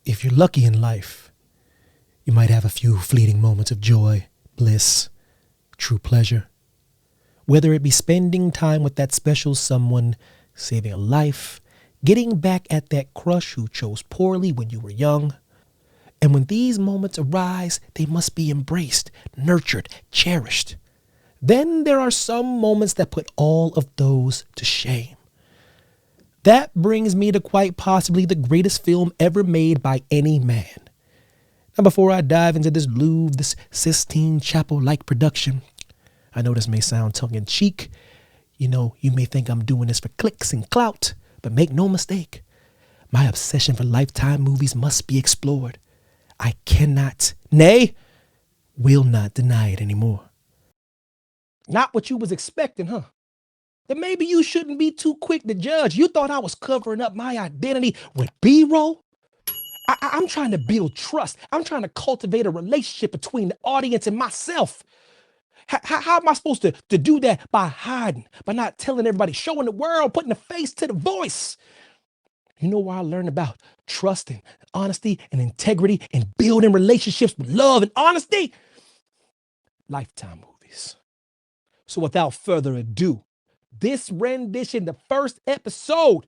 If you're lucky in life, you might have a few fleeting moments of joy, bliss, true pleasure. Whether it be spending time with that special someone, saving a life, getting back at that crush who chose poorly when you were young. And when these moments arise, they must be embraced, nurtured, cherished. Then there are some moments that put all of those to shame. That brings me to quite possibly the greatest film ever made by any man. Now, before I dive into this Sistine Chapel-like production, I know this may sound tongue-in-cheek. You may think I'm doing this for clicks and clout, but make no mistake, my obsession for Lifetime movies must be explored. I cannot, nay, will not deny it anymore. Not what you was expecting, huh? Then maybe you shouldn't be too quick to judge. You thought I was covering up my identity with B-roll? I'm trying to build trust. I'm trying to cultivate a relationship between the audience and myself. How am I supposed to do that? By hiding, by not telling everybody, showing the world, putting a face to the voice. You know where I learned about trust and honesty and integrity and building relationships with love and honesty? Lifetime movies. So without further ado, this rendition, the first episode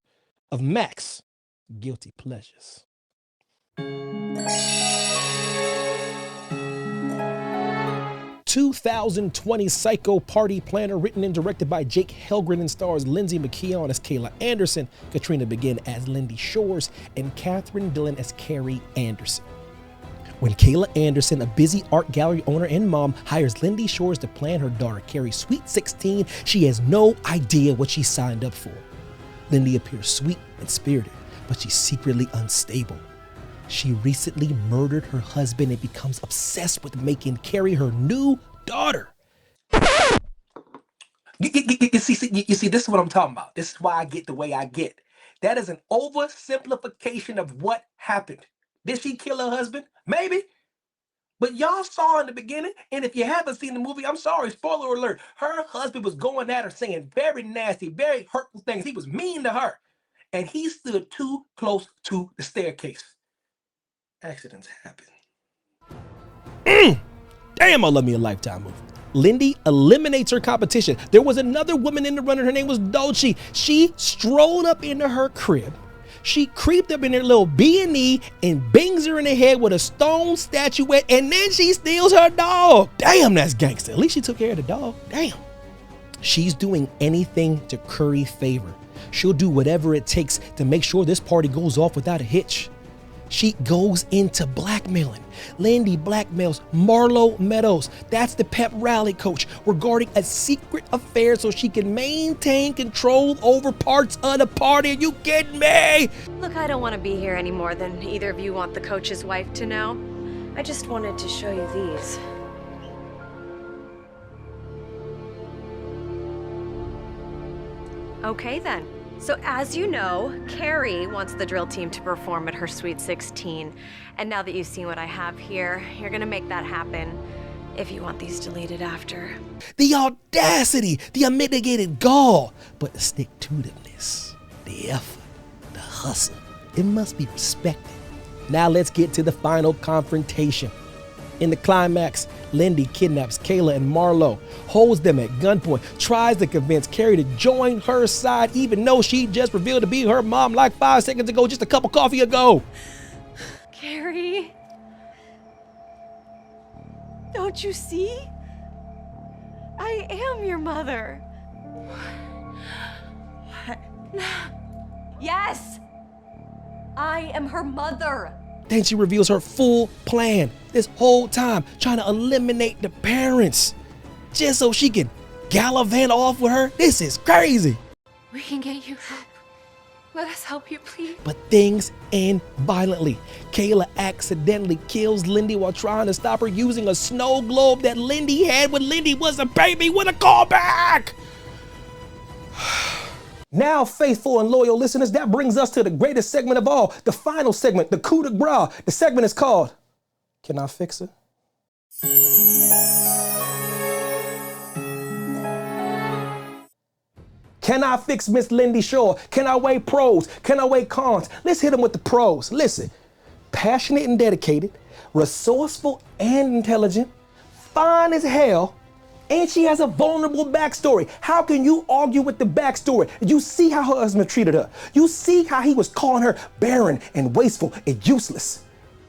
of Mack's Guilty Pleasures. 2020 Psycho Party Planner, written and directed by Jake Helgren, and stars Lindsay McKeon as Kayla Anderson, Katrina Begin as Lindy Shores, and Catherine Dillon as Carrie Anderson. When Kayla Anderson, a busy art gallery owner and mom, hires Lindy Shores to plan her daughter Carrie's sweet 16, she has no idea what she signed up for. Lindy appears sweet and spirited, but she's secretly unstable. She recently murdered her husband and becomes obsessed with making Carrie her new daughter. You see, this is what I'm talking about. This is why I get the way I get. That is an oversimplification of what happened. Did she kill her husband? Maybe. But y'all saw in the beginning, and if you haven't seen the movie, I'm sorry, spoiler alert. Her husband was going at her saying very nasty, very hurtful things. He was mean to her. And he stood too close to the staircase. Accidents happen. Damn, I love me a Lifetime movie. Lindy eliminates her competition. There was another woman in the running. Her name was Dolce. She strolled up into her crib. She creeped up in her little B&E and bangs her in the head with a stone statuette, and then she steals her dog. Damn, that's gangster. At least she took care of the dog. Damn. She's doing anything to curry favor. She'll do whatever it takes to make sure this party goes off without a hitch. She goes into blackmailing. Lindy blackmails Marlo Meadows, that's the pep rally coach, regarding a secret affair so she can maintain control over parts of the party. Are you kidding me? Look, I don't want to be here any more than either of you want the coach's wife to know. I just wanted to show you these. Okay then. So as you know, Carrie wants the drill team to perform at her Sweet 16. And now that you've seen what I have here, you're gonna make that happen if you want these deleted after. The audacity, the unmitigated gall, but the stick-to-itiveness, the effort, the hustle, it must be respected. Now let's get to the final confrontation. In the climax, Lindy kidnaps Kayla and Marlo, holds them at gunpoint, tries to convince Carrie to join her side, even though she just revealed to be her mom like 5 seconds ago, just a cup of coffee ago. Carrie, don't you see? I am your mother. What? Yes, I am her mother. Then she reveals her full plan, this whole time trying to eliminate the parents, just so she can gallivant off with her. This is crazy. We can get you help. Let us help you, please. But things end violently. Kayla accidentally kills Lindy while trying to stop her using a snow globe that Lindy had when Lindy was a baby. What a callback! Now, faithful and loyal listeners, that brings us to the greatest segment of all, the final segment, the coup de grace. The segment is called, Can I Fix It? Can I fix Miss Lindy Shore? Can I weigh pros? Can I weigh cons? Let's hit them with the pros. Listen, passionate and dedicated, resourceful and intelligent, fine as hell, and she has a vulnerable backstory. How can you argue with the backstory? You see how her husband treated her. You see how he was calling her barren and wasteful and useless.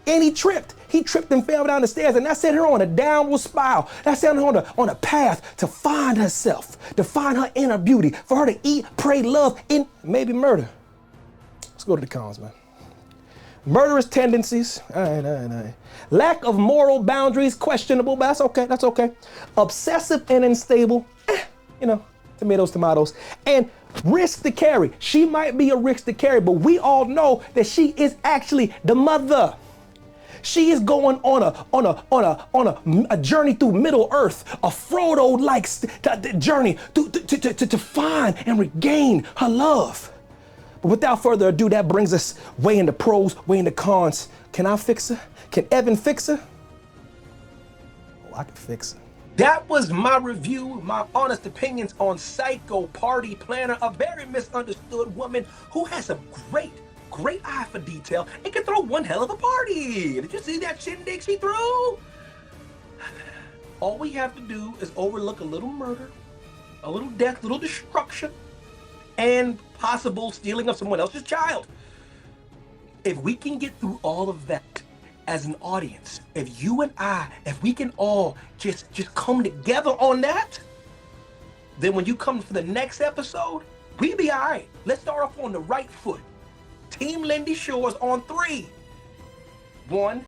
And he tripped. He tripped and fell down the stairs, and that sent her on a downward spiral. That sent her on a path to find herself, to find her inner beauty, for her to eat, pray, love, and maybe murder. Let's go to the cons, man. Murderous tendencies, all right. Lack of moral boundaries, questionable, but that's okay. Obsessive and unstable, tomatoes. And risk to carry. She might be a risk to carry, but we all know that she is actually the mother. She is going on a journey through Middle Earth, a Frodo-like journey to find and regain her love. But without further ado, that brings us way into pros, way into cons. Can I fix her? Can Evan fix her? Oh, I can fix her. That was my review, my honest opinions on Psycho Party Planner, a very misunderstood woman who has a great eye for detail and can throw one hell of a party. Did you see that shindig she threw? All we have to do is overlook a little murder, a little death, a little destruction, and possible stealing of someone else's child. If we can get through all of that as an audience, if you and I, if we can all just come together on that, then when you come for the next episode, we be all right. Let's start off on the right foot. Team Lindy Shores on 3. 1.